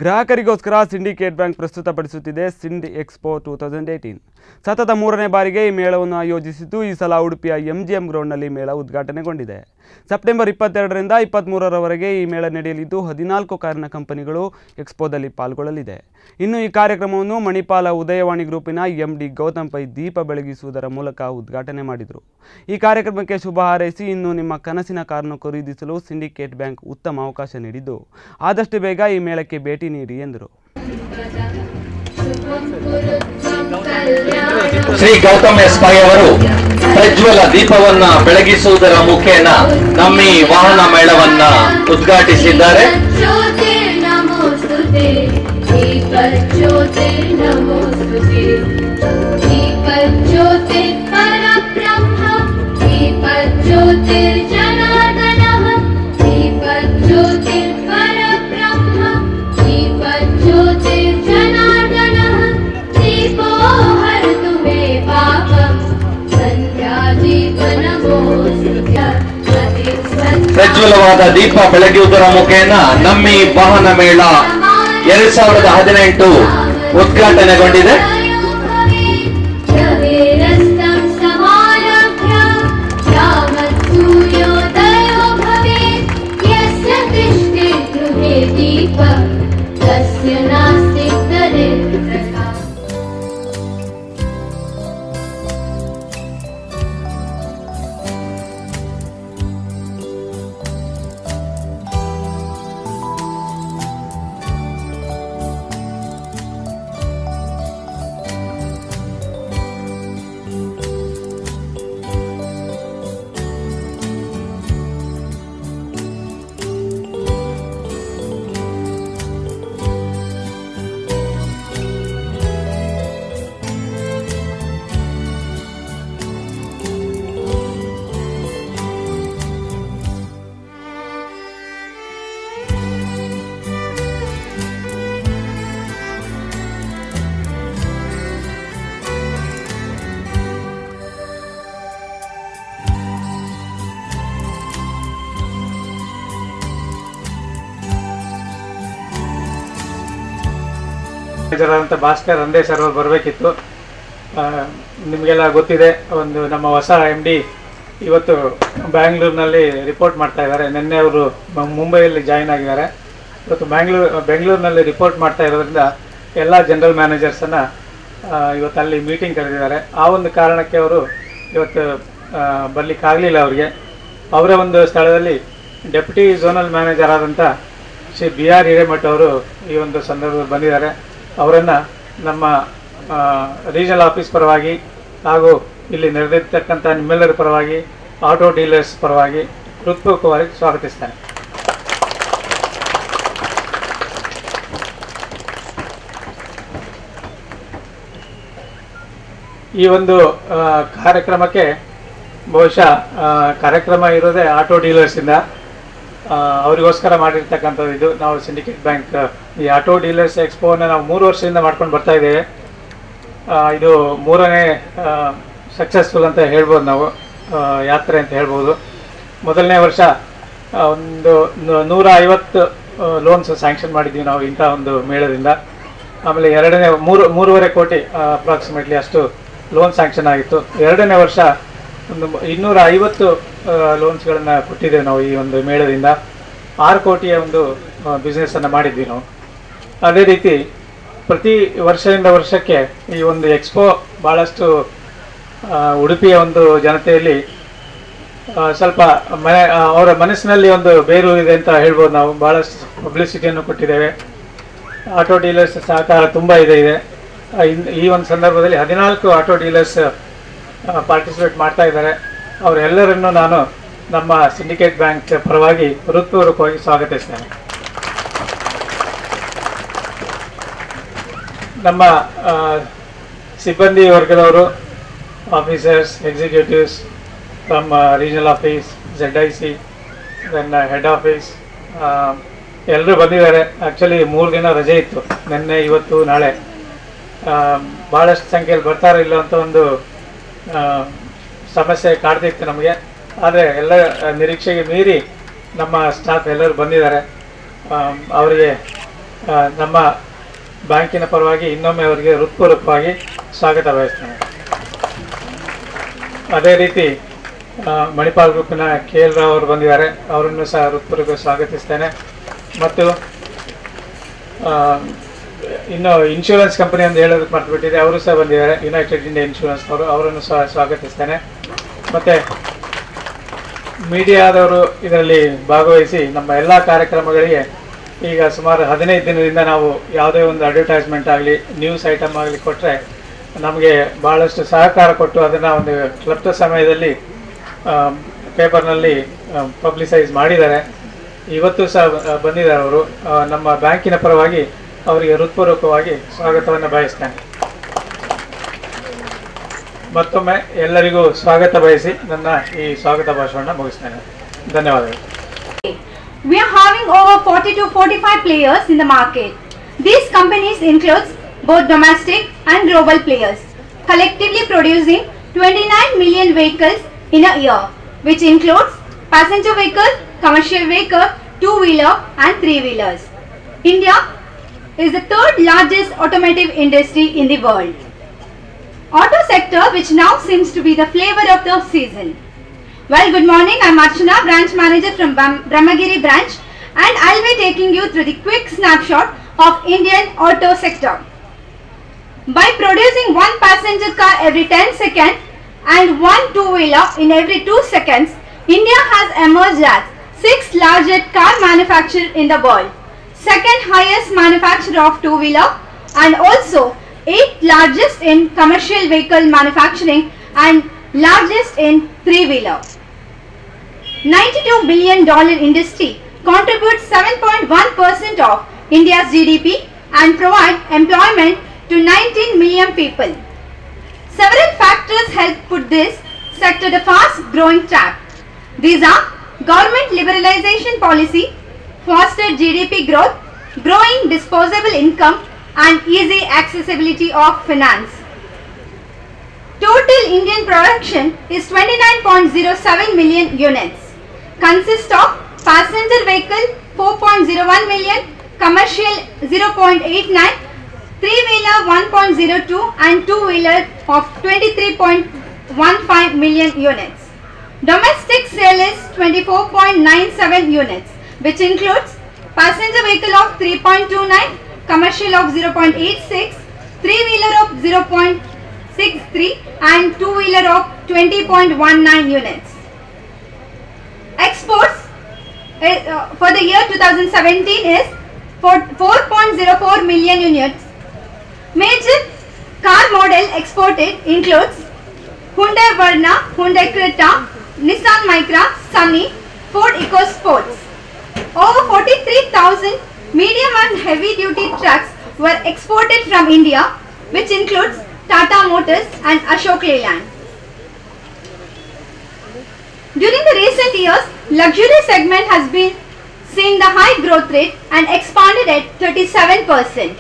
ಗ್ರಾಹಕರಿಗೋಸ್ಕರ syndicate bank ಪ್ರಸ್ತುತಪಡಿಸುತ್ತಿದೆ ಸಿಂಡಿ expo 2018. ಸತತ 3ನೇ ಬಾರಿಗೆ ಈ ಮೇಳವನ್ನು ಆಯೋಜಿಸಿದ್ದು ಈ ಸಲ ಉಡುಪಿಯ MGM ಗ್ರೌಂಡ್ನಲ್ಲಿ ಮೇಳ ಉದ್ಘಾಟನೆಗೊಂಡಿದೆ. ಸೆಪ್ಟೆಂಬರ್ 22ರಿಂದ 23ರವರೆಗೆ ಈ ಮೇಳ ನಡೆಯಲಿದ್ದು 14 ಕಾರಿನ ಕಂಪನಿಗಳು ಎಕ್ಸ್ಪೋದಲ್ಲಿ ಪಾಲ್ಗೊಳ್ಳಲಿದೆ. ಇನ್ನು ಈ ಕಾರ್ಯಕ್ರಮವನ್ನು ಮಣಿಪಾಲ ಉದಯವಾಣಿ ಗ್ರೂಪಿನ MD ಗೌತಮ್ ಪೈ ದೀಪ ಬೆಳಗಿಸುವುದರ ಮೂಲಕ ಉದ್ಘಾಟನೆ ಮಾಡಿದರು. ಈ ಕಾರ್ಯಕ್ರಮಕ್ಕೆ ಶುಭ ಹಾರೈಸಿ ಇನ್ನು ನಿಮ್ಮ ಕನಸಿನ ಕಾರನ್ನು ಖರೀದಿಸಲು ಸಿಂಡಿಕೇಟ್ ಬ್ಯಾಂಕ್ ಉತ್ತಮ ಅವಕಾಶ ನೀಡಿದ್ದು ಆದಷ್ಟು ಬೇಗ ಈ ಮೇಳಕ್ಕೆ ಭೇಟಿ ನೀಡಿ ಎಂದರು. ಶ್ರೀ ಗೌತಮ್ ಎಸ್ ಪೈ ಅವರು ಪ್ರಜ್ವಲ ದೀಪವನ್ನ ಬೆಳಗಿಸುವುದರ ಮುಖೇನ ನಮ್ಮಿ ವಾಹನ ಮೇಳವನ್ನ ಉದ್ಘಾಟಿಸಿದ್ದಾರೆ. ಪ್ರಜ್ವಲವಾದ ದೀಪ ಬೆಳಗುವುದರ ಮುಖೇನ ನಮ್ಮಿ ವಾಹನ ಮೇಳ 2018 ಉದ್ಘಾಟನೆಗೊಂಡಿದೆ. ಭಾಸ್ಕರ್ ರಂದೇ ಸರ್ ಅವರು ಬರಬೇಕಿತ್ತು. ನಿಮಗೆಲ್ಲ ಗೊತ್ತಿದೆ, ಒಂದು ನಮ್ಮ ಹೊಸ MD ಇವತ್ತು ಬ್ಯಾಂಗ್ಳೂರಿನಲ್ಲಿ ರಿಪೋರ್ಟ್ ಮಾಡ್ತಾ ಇದ್ದಾರೆ. ನಿನ್ನೆ ಅವರು ಮುಂಬೈಯಲ್ಲಿ ಜಾಯಿನ್ ಆಗಿದ್ದಾರೆ. ಇವತ್ತು ಬೆಂಗಳೂರಿನಲ್ಲಿ ರಿಪೋರ್ಟ್ ಮಾಡ್ತಾ ಇರೋದ್ರಿಂದ ಎಲ್ಲ ಜನರಲ್ ಮ್ಯಾನೇಜರ್ಸನ್ನು ಇವತ್ತು ಅಲ್ಲಿ ಮೀಟಿಂಗ್ ಕರೆದಿದ್ದಾರೆ. ಆ ಒಂದು ಕಾರಣಕ್ಕೆ ಅವರು ಇವತ್ತು ಬರಲಿಕ್ಕಾಗಲಿಲ್ಲ. ಅವರ ಒಂದು ಸ್ಥಳದಲ್ಲಿ ಡೆಪ್ಯೂಟಿ ಝೋನಲ್ ಮ್ಯಾನೇಜರ್ ಆದಂಥ ಶ್ರೀ BR ಹಿರೇಮಠ ಅವರು ಈ ಒಂದು ಸಂದರ್ಭದಲ್ಲಿ ಬಂದಿದ್ದಾರೆ. ಅವರನ್ನು ನಮ್ಮ ರೀಜನಲ್ ಆಫೀಸ್ ಪರವಾಗಿ ಹಾಗೂ ಇಲ್ಲಿ ನೆರೆದಿರ್ತಕ್ಕಂಥ ನಿಮ್ಮೆಲ್ಲರ ಪರವಾಗಿ ಆಟೋ ಡೀಲರ್ಸ್ ಪರವಾಗಿ ಹೃತ್ಪೂರ್ವಕವಾಗಿ ಸ್ವಾಗತಿಸ್ತೇನೆ. ಈ ಒಂದು ಕಾರ್ಯಕ್ರಮಕ್ಕೆ ಬಹುಶಃ ಕಾರ್ಯಕ್ರಮ ಇರೋದೇ ಆಟೋ ಡೀಲರ್ಸಿಂದ, ಅವರಿಗೋಸ್ಕರ ಮಾಡಿರ್ತಕ್ಕಂಥದ್ದು. ಇದು ನಾವು ಸಿಂಡಿಕೇಟ್ ಬ್ಯಾಂಕ್ ಈ ಆಟೋ ಡೀಲರ್ಸ್ ಎಕ್ಸ್ಪೋವನ್ನು ನಾವು 3 ವರ್ಷದಿಂದ ಮಾಡ್ಕೊಂಡು ಬರ್ತಾ ಇದ್ದೇವೆ. ಇದು 3ನೇ ಸಕ್ಸಸ್ಫುಲ್ ಅಂತ ಹೇಳ್ಬೋದು, ನಾವು ಯಾತ್ರೆ ಅಂತ ಹೇಳ್ಬೋದು. ಮೊದಲನೇ ವರ್ಷ ಒಂದು 150 ಲೋನ್ಸ್ ಸ್ಯಾಂಕ್ಷನ್ ಮಾಡಿದ್ವಿ ನಾವು ಇಂಥ ಒಂದು ಮೇಳದಿಂದ. ಆಮೇಲೆ ಮೂರುವರೆ ಕೋಟಿ ಅಪ್ರಾಕ್ಸಿಮೇಟ್ಲಿ ಅಷ್ಟು ಲೋನ್ ಸ್ಯಾಂಕ್ಷನ್ ಆಗಿತ್ತು. 2ನೇ ವರ್ಷ ಒಂದು 250 ಲೋನ್ಸ್ಗಳನ್ನು ಕೊಟ್ಟಿದ್ದೇವೆ ನಾವು ಈ ಒಂದು ಮೇಳದಿಂದ. 6 ಕೋಟಿಯ ಒಂದು ಬಿಸ್ನೆಸ್ಸನ್ನು ಮಾಡಿದ್ವಿ ನಾವು. ಅದೇ ರೀತಿ ಪ್ರತಿ ವರ್ಷದಿಂದ ವರ್ಷಕ್ಕೆ ಈ ಒಂದು ಎಕ್ಸ್ಪೋ ಭಾಳಷ್ಟು ಉಡುಪಿಯ ಒಂದು ಜನತೆಯಲ್ಲಿ ಸ್ವಲ್ಪ ಅವರ ಮನಸ್ಸಿನಲ್ಲಿ ಒಂದು ಬೇರು ಇದೆ ಅಂತ ಹೇಳ್ಬೋದು. ನಾವು ಭಾಳಷ್ಟು ಪಬ್ಲಿಸಿಟಿಯನ್ನು ಕೊಟ್ಟಿದ್ದೇವೆ. ಆಟೋ ಡೀಲರ್ಸ್ ಸಹಕಾರ ತುಂಬ ಇದೆ. ಈ ಒಂದು ಸಂದರ್ಭದಲ್ಲಿ 14 ಆಟೋ ಡೀಲರ್ಸ್ ಪಾರ್ಟಿಸಿಪೇಟ್ ಮಾಡ್ತಾ ಇದ್ದಾರೆ. ಅವರೆಲ್ಲರನ್ನು ನಾನು ನಮ್ಮ ಸಿಂಡಿಕೇಟ್ ಬ್ಯಾಂಕ್ ಪರವಾಗಿ ಹೃತ್ಪೂರ್ವಕವಾಗಿ ಸ್ವಾಗತಿಸ್ತೇನೆ. ನಮ್ಮ ಸಿಬ್ಬಂದಿ ವರ್ಗದವರು, officers, executives from regional office, ZIC, then head office ಎಲ್ಲರೂ ಬಂದಿದ್ದಾರೆ. ಆ್ಯಕ್ಚುಲಿ 3 ದಿನ ರಜೆ ಇತ್ತು, ನಿನ್ನೆ ಇವತ್ತು ನಾಳೆ. ಭಾಳಷ್ಟು ಸಂಖ್ಯೆಯಲ್ಲಿ ಬರ್ತಾರೋ ಇಲ್ಲ ಅಂತ ಒಂದು ಸಮಸ್ಯೆ ಕಾಡ್ತಿತ್ತು ನಮಗೆ. ಆದರೆ ಎಲ್ಲ ನಿರೀಕ್ಷೆಗೆ ಮೀರಿ ನಮ್ಮ ಸ್ಟಾಫ್ ಎಲ್ಲರೂ ಬಂದಿದ್ದಾರೆ. ಅವರಿಗೆ ನಮ್ಮ ಬ್ಯಾಂಕಿನ ಪರವಾಗಿ ಇನ್ನೊಮ್ಮೆ ಅವರಿಗೆ ಹೃತ್ಪೂರ್ವಕವಾಗಿ ಸ್ವಾಗತ ಬಯಸ್ತೇನೆ. ಅದೇ ರೀತಿ ಮಣಿಪಾಲ್ ಗ್ರೂಪಿನ KL ರಾವ್ ಅವರು ಬಂದಿದ್ದಾರೆ, ಅವರನ್ನು ಸಹ ಹೃತ್ಪೂರ್ವಕ ಸ್ವಾಗತಿಸ್ತೇನೆ. ಮತ್ತು ಇನ್ನು ಇನ್ಶೂರೆನ್ಸ್ ಕಂಪನಿ ಅಂತ ಹೇಳೋದಕ್ಕೆ ಮರ್ತುಬಿಟ್ಟಿದೆ, ಅವರು ಸಹ ಬಂದಿದ್ದಾರೆ, ಯುನೈಟೆಡ್ ಇಂಡಿಯಾ ಇನ್ಶೂರೆನ್ಸ್ ಅವರು, ಅವರನ್ನು ಸಹ ಸ್ವಾಗತಿಸ್ತೇನೆ. ಮತ್ತು ಮೀಡಿಯಾದವರು ಇದರಲ್ಲಿ ಭಾಗವಹಿಸಿ ನಮ್ಮ ಎಲ್ಲ ಕಾರ್ಯಕ್ರಮಗಳಿಗೆ ಈಗ ಸುಮಾರು 15 ದಿನದಿಂದ ನಾವು ಯಾವುದೇ ಒಂದು ಅಡ್ವರ್ಟೈಸ್ಮೆಂಟ್ ಆಗಲಿ ನ್ಯೂಸ್ ಐಟಮ್ ಆಗಲಿ ಕೊಟ್ಟರೆ ನಮಗೆ ಭಾಳಷ್ಟು ಸಹಕಾರ ಕೊಟ್ಟು ಅದನ್ನು ಒಂದು ಕ್ಲಪ್ತ ಸಮಯದಲ್ಲಿ ಪೇಪರ್ನಲ್ಲಿ ಪಬ್ಲಿಸೈಸ್ ಮಾಡಿದ್ದಾರೆ. ಇವತ್ತು ಸಹ ಬಂದಿದ್ದಾರೆ ಅವರು. ನಮ್ಮ ಬ್ಯಾಂಕಿನ ಪರವಾಗಿ ಅವರಿಗೆ ಹೃತ್ಪೂರ್ವಕವಾಗಿ ಸ್ವಾಗತವನ್ನು ಬಯಸ್ತೇನೆ. ಮತ್ತೊಮ್ಮೆ ಎಲ್ಲರಿಗೂ ಸ್ವಾಗತ ಬಯಸಿ ನನ್ನ ಈ ಸ್ವಾಗತ ಭಾಷಣವನ್ನು ಮುಗಿಸ್ತೇನೆ. ಧನ್ಯವಾದಗಳು. We are having over 40 to 45 players in the market. These companies includes both domestic and global players, collectively producing 29 million vehicles in a year, which includes passenger vehicle, commercial vehicle, two-wheeler and three-wheelers. India is the third largest automotive industry in the world. Auto sector, which now seems to be the flavor of the season. Well, good morning. I'm Archana, branch manager from Brahmagiri branch, and I'll be taking you through the quick snapshot of Indian auto sector. By producing one passenger car every 10 seconds and one two-wheeler in every 2 seconds, India has emerged as 6th largest car manufacturer in the world, 2nd highest manufacturer of two-wheeler, and also 8th largest in commercial vehicle manufacturing and largest in three-wheeler. $92 billion industry contributes 7.1% of India's GDP and provides employment to 19 million people. Several factors help put this sector the fast-growing track. These are government liberalization policy, fostered GDP growth, growing disposable income, and easy accessibility of finance. Total Indian production is 29.07 million units, consists of passenger vehicle 4.01 million, commercial 0.89, three-wheeler 1.02 and two-wheeler of 23.15 million units. Domestic sale is 24.97 units, which includes passenger vehicle of 3.29, commercial of 0.86, three-wheeler of 0.63 and two-wheeler of 20.19 units. Exports for the year 2017 is 4.04 million units. Major car model exported includes Hyundai Verna, Hyundai Creta, Nissan Micra, Sunny, Ford EcoSports. Over 43,000 medium and heavy duty trucks were exported from India, which includes Tata Motors and Ashok Leyland. During the recent years, luxury segment has been seeing the high growth rate and expanded at 37%.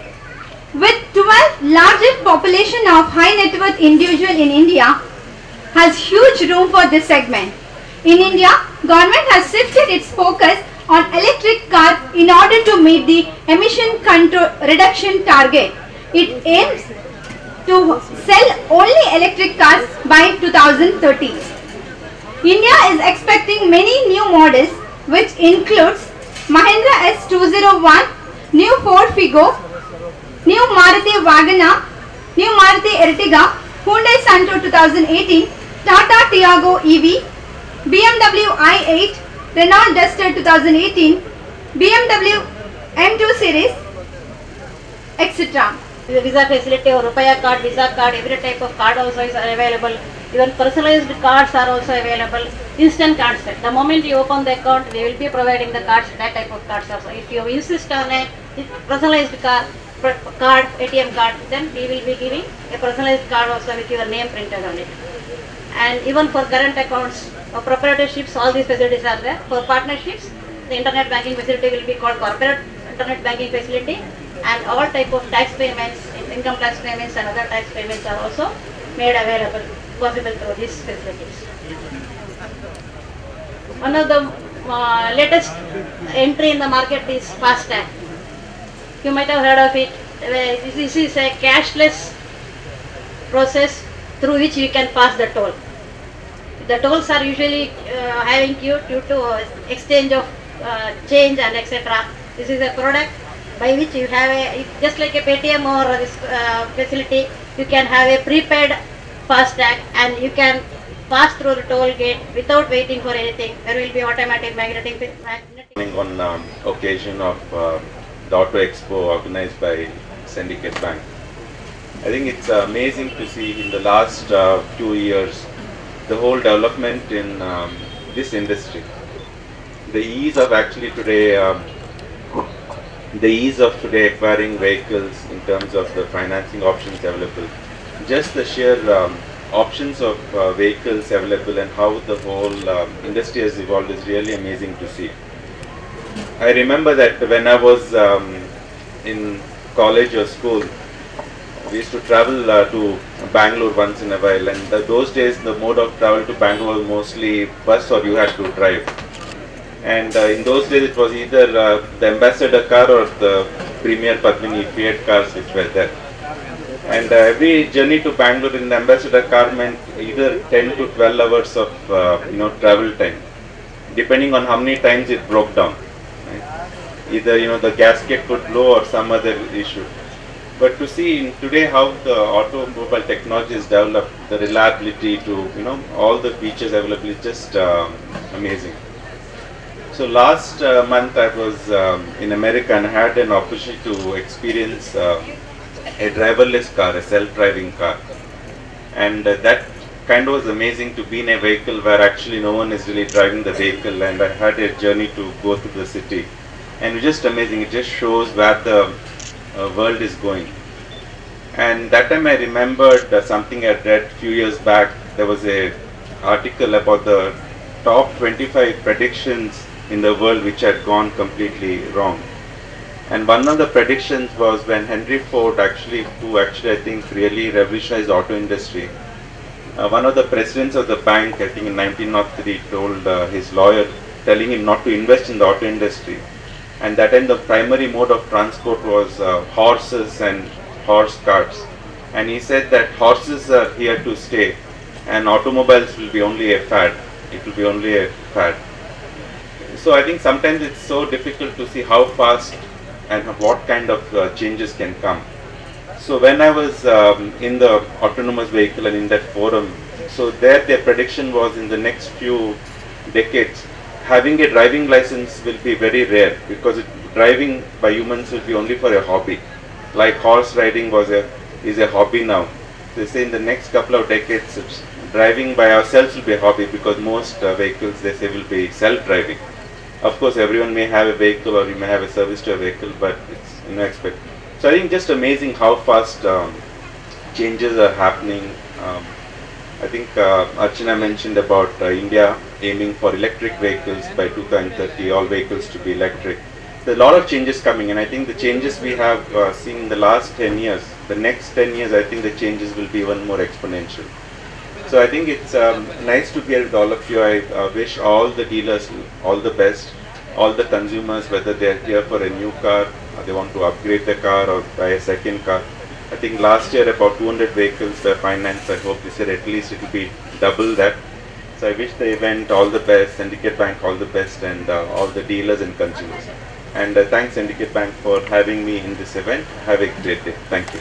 With 12 largest population of high net worth individual in India, has huge room for this segment. In India, government has shifted its focus on electric car in order to meet the emission control reduction target. It aims to sell only electric cars by 2030. India is expecting many new models, which includes Mahindra S201, new Ford Figo, new Maruti Wagoner, new Maruti Ertiga, Hyundai Santro 2018, Tata Tiago EV, BMW i8, Renault Duster 2018, BMW M2 series, etc. Visa facility or Rupaya card, Visa card, every type of card also is available. Even personalized cards are also available. Instant cards. The moment you open the account, they will be providing the cards, that type of cards also. If you insist on a personalized card, ATM card, then we will be giving a personalized card also with your name printed on it. And even for current accounts, proprietorships, all these facilities are there. For partnerships, the internet banking facility will be called corporate internet banking facility, and all type of tax payments, income tax payments and other tax payments are also made available, possible through these facilities. One of the latest entry in the market is FASTag. You might have heard of it. This is a cashless process through which you can pass the toll. The tolls are usually having queue due to exchange of change and etc. This is a product by which you have a, just like a Paytm or this facility, you can have a prepaid FASTag and you can pass through the toll gate without waiting for anything. There will be automatic magnetic. On occasion of the Auto Expo organized by Syndicate Bank. I think it's amazing to see in the last few years the whole development in this industry. The ease of actually today, acquiring vehicles in terms of the financing options available, just the sheer options of vehicles available and how the whole industry has evolved is really amazing to see. I remember that when I was in college or school, we used to travel to Bangalore once in a while, and those days the mode of travel to Bangalore was mostly bus or you had to drive. And in those days it was either the Ambassador car or the Premier Padmini Fiat cars which were there. And every journey to Bangalore in the Ambassador car meant either 10 to 12 hours of travel time, depending on how many times it broke down. Right? Either the gasket could blow or some other issue. But to see today how the automobile technology is developed, the reliability to all the features available is just amazing. So last month I was in America and had an opportunity to experience a driverless car, a self-driving car, and that kind of was amazing to be in a vehicle where actually no one is really driving the vehicle, and I had a journey to go through the city, and it's just amazing. It just shows where the world is going. And that time I remembered something I read a few years back. There was a article about the top 25 predictions in the world which had gone completely wrong. And one of the predictions was when Henry Ford who I think really revolutionized the auto industry. One of the presidents of the bank, I think in 1903, told his lawyer, telling him not to invest in the auto industry. And that time the primary mode of transport was horses and horse carts. And he said that horses are here to stay and automobiles will be only a fad. It will be only a fad. So I think sometimes it's so difficult to see how fast and what kind of changes can come. So when I was in the autonomous vehicle and in that forum, so there their prediction was in the next few decades, having a driving license will be very rare because driving by humans will be only for a hobby. Like horse riding is a hobby now. They say in the next couple of decades, driving by ourselves will be a hobby because most vehicles they say will be self-driving. Of course, everyone may have a vehicle or you may have a service to a vehicle, but it's expected. So I think just amazing how fast changes are happening. I think Archana mentioned about India aiming for electric vehicles by 2030, all vehicles to be electric. There are a lot of changes coming, and I think the changes we have seen in the last 10 years, the next 10 years, I think the changes will be even more exponential. So I think it's nice to be here with all of you. I wish all the dealers all the best, all the consumers, whether they are here for a new car, or they want to upgrade the car or buy a second car. I think last year about 200 vehicles were financed. I hope this year at least it will be double that. So I wish the event all the best, Syndicate Bank all the best, and all the dealers and consumers. And thanks Syndicate Bank for having me in this event. Have a great day. Thank you.